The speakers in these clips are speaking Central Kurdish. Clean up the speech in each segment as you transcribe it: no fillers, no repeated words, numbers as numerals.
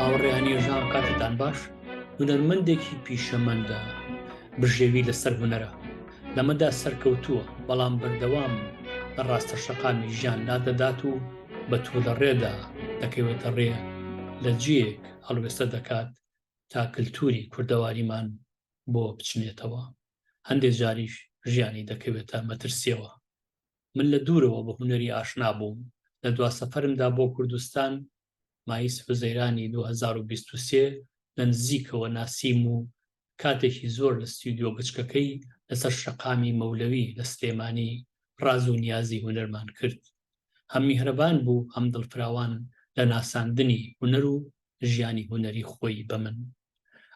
هاوڕێیانی ژان کاتتان باش هونەرمەندێکی پیشەمەندە برژێوی لەسەر هونەرە لەمەدا سەرکەوتووە بەڵام بەردەوام لە ڕاستەشەقامی ژیان نادەدات و بە تووڵەڕێدا دەکەوێتە ڕێ لە جێیەک هەڵوێستە دەکات تا کللتوری کوردەواریمان بۆ بچنێتەوە هەندێک جاریش ژیانی دەکەوێتە مەترسیەوە. من لە دوورەوە بە هونەری ئاشنا بووم لە دوا سەفەرمدا بۆ کوردستان مای سەیرانی 2023 لە نزیکەوە ناسیم و کاتێکی زۆر لە ستیودیۆ بچکەکەی لەسەر شەقامی مەولەوی لە سلێمانی ڕاز و نیازی هونەرمان کرد. هەم میهرەبان بوو هەم دڵفراوان لە ناساندنی هونەر و ژیانی هونەری خۆی بە من.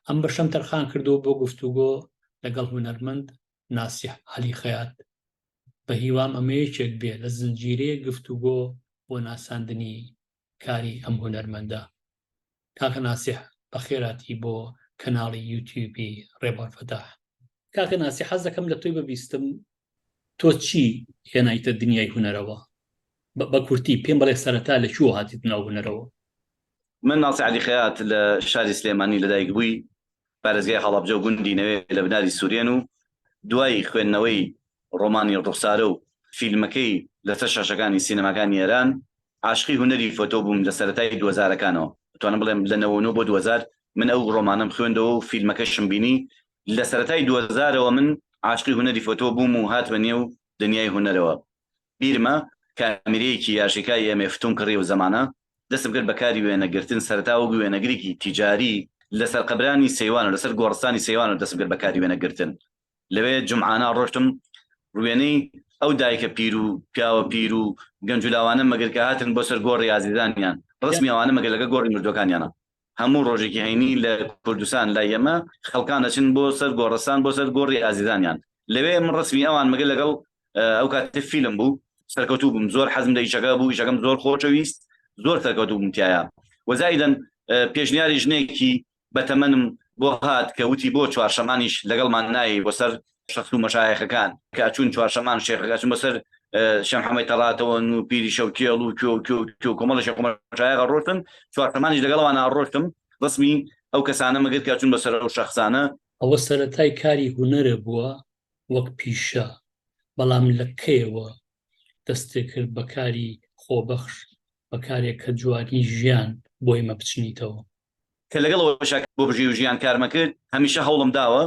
ئەم بەشەم تەرخان کردو بۆ گفتوگۆ لەگەڵ هونەرمەند ناسیح عەلی خەیات بە هیوام ئەمەیەکێک بێ لە زنجیرەیە گفتوگۆ بۆ ناساندنی کاری ئەم هونەرمەندە. کاکە ناسیح بەخێراتی بۆ کەناڵی یوتیوبی ڕێبار فەتاح. کاکە ناسیح حەز دەکەم لە تۆی ببیستم تۆ چی هێنایتە دنیای هونەرەوە؟ بە کورتی پێم بەڵێ سەرەتا لە کوێ هاتیت ناو هونەرەوە؟ من ناسی عەلی خەیات لە شاری سلێمانی لەدایک بووی پارێزگای هەڵەبجە و گوندی نەوێ لە بناری سوورێن و دوای خوێندنەوەی ڕۆمانی ڕوخسارە و فیلمەکەی لەسەر شاشەکانی سینەماکانی ئێران عاشقی هونەری فۆتۆ بووم لە سەرەتای 2000ەکانەوە. بتوانم بڵێم لە 99 بۆ 2000 من ئەو ڕۆمانم خوێندەوە و فیلمەکەشم بینی. لە سەرەتای 2000ەوە من عاشقی هونەری فۆتۆ بووم و هاتمە نێو دنیای هونەرەوە. بیرمە کامێرەیەکی یاشیکای ئێمە فتون کڕی و زەمانە دەستم کرد بەکاری وێنەگرتن سەرەتا و وێنەگرێکی تیجاری لەسەر قەبرانی سەیوانە لەسەر گۆڕستانی سەیوانە دەستم کرد بەکاری وێنەگرتن. لەوێ جمعانە ڕۆشتم ڕوێنەی ئەو دایکە پیر و پیاوە پیر و گەنجولاوانە مەگەر کە هاتن بۆ سەر گۆڕی ئازیزانیان ڕسمی ئەوانە مەگەر لەگە گۆڕی مردوەکانیانە هەموو ڕۆژێکی هەینی لە کوردستان لای ئێمە خەڵکان دەچن بۆ سەر گۆڕستان بۆ سەر گۆڕی ئازیزانیان. لەوێ من ڕسمی ئەوان مەگەر لەگەڵ ئەو کاتە فیلم بوو سەرکەوتوو بووم زۆر حەزم لە ئیشەکە بوو ئیشەکەم زۆر خۆشەویست زۆر سەرکەوتوو بووم تایە وەزایدەن پێشنیاری ژنێکی بەتەمەنم بۆ هات کە وتی بۆ چوارشەمانیش لەگەڵمان نایی بۆ سەر شەخص و مەشایخەکان کە چوون چوارشەمان شێخەکە چوون بەسەر شەم حەمەی تەڕاتەوە و پیری شەوکێڵ و کۆمەڵە شێخ و مەشایخە ڕۆشتن چوارشەمانیش لەگەڵەوانە ڕۆشتم ڕسمی ئەو کەسانە مەگەر کە چوون بەسەر ئەو شەخصانە. ئەوە سەرەتای کاری هونەرە بووە وەک پیشە بەڵام لە کەیەوە دەستێک کرد بەکاری خۆبەخش بەکارێک کە جوانی ژیان بۆی مەبچنیتەوە کە لەگەڵەوە بۆ بژی و ژیان کارمە کرد هەمیشە هەوڵم داوە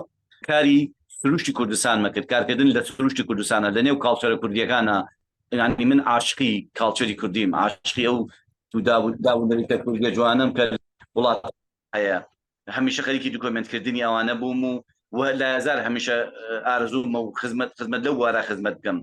کاری سروشتی کوردستان مەکرد کارکردن لە سروشتی کوردستانە لە نێو کاڵچەرە کوردیەکانە. یعنی من عاشقی کاڵچەری کوردیم عاشقی ئەو داوودەریتە کوردیە جوانم کە وڵات هەیە هەمیشە خەریکی دوکۆمنتکردنی ئەوانە بووم و لە هزار هەمیشە ئارزوومە و خزمەت لەو وارە خزمەت بکەم.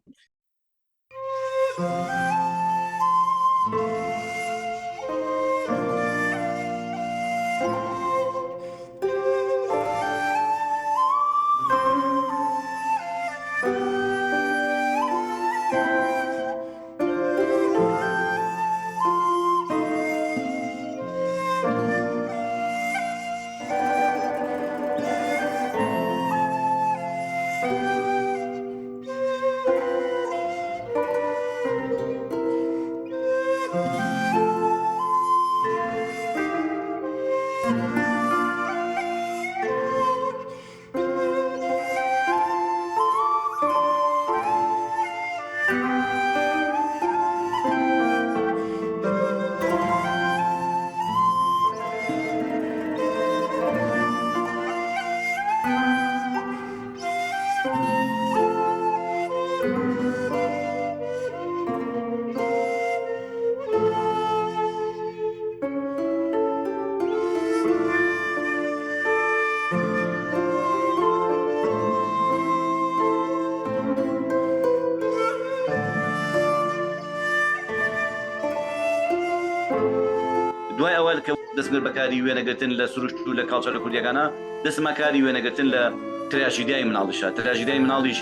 دوای ئەوە کە دەستگرت بەکاری وێنەگرتن لە سروشت و لە کاڵچەرە کوردیەکانە دەستمە کاری وێنەگرتن لە تراژیدیای مناڵیشە. تراژیدیای مناڵیش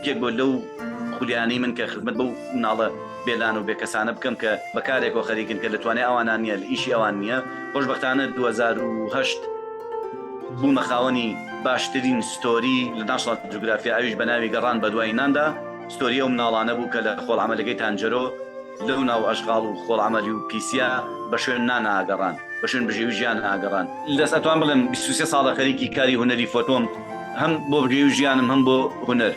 یەک بۆ لەو خولیانەی من کە خزمەت بەو مناڵە بێلان و بێکەسانە بکەم کە بەکارێکەوە خەریکن کە لە توانای ئەوانان نیە لە ئیشی ئەوان نییە. خۆشبەختانە 2008 بوومە خاوەنی باشترین ستۆری لە ناشناڵ جوگرافیا ئەویش بە ناوی گەڕان بە دوای ناندا ستۆری ئەو مناڵانە بوو کە لە خۆڵ عەمەلەکەی تانجەرۆ لەو ناو ئەشغاڵ و خۆڵعەمەلی و پیسیا بە شوێن ناناگەڕان بە شوێن بژێوی ژیان ناگەڕان دەست ئەتوان بڵێم 23 ساڵە خەریکی کاری هونەری فۆتۆم هەم بۆ بژێوی ژیانم هەم بۆ هونەر.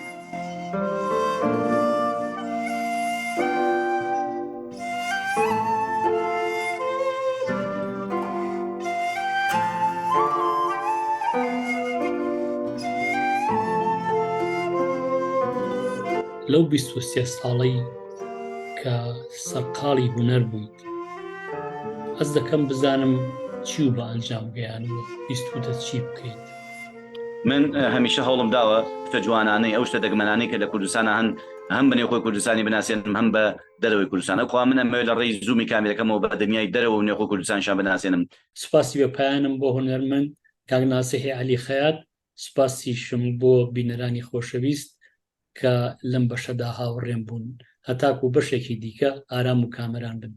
لەو 23 ساڵەی کە سەرقاڵی هونەر بوویت ئەس دەکەم بزانم چی و بە ئەنجام گەیانەوە بیستودە چی بکەیت. من هەمیشە هەوڵم داوە شتە جوانانەی ئەو شتە دەگمەنانەی کە لە کوردستانە هەم بنێ خۆی کوردستانی بناسێنم هەم بە دەرەوەی کوردستانە خوا من ئەمە لە ڕێی زوومی کامێرەکەمەوە بە دنیای دەرەوە و نێخۆی کوردستانشان بناسێنم. سوپاسی بە پایانم بۆ هونەرمەند کاک ناسیحی عەلی خەیات، سوپاسیشم بۆ بینەرانی خۆشەویست کە لەم بەشەدا هاوڕێم بوون هەتاکو بەشێکی دیکە ئارام و کامەران بن.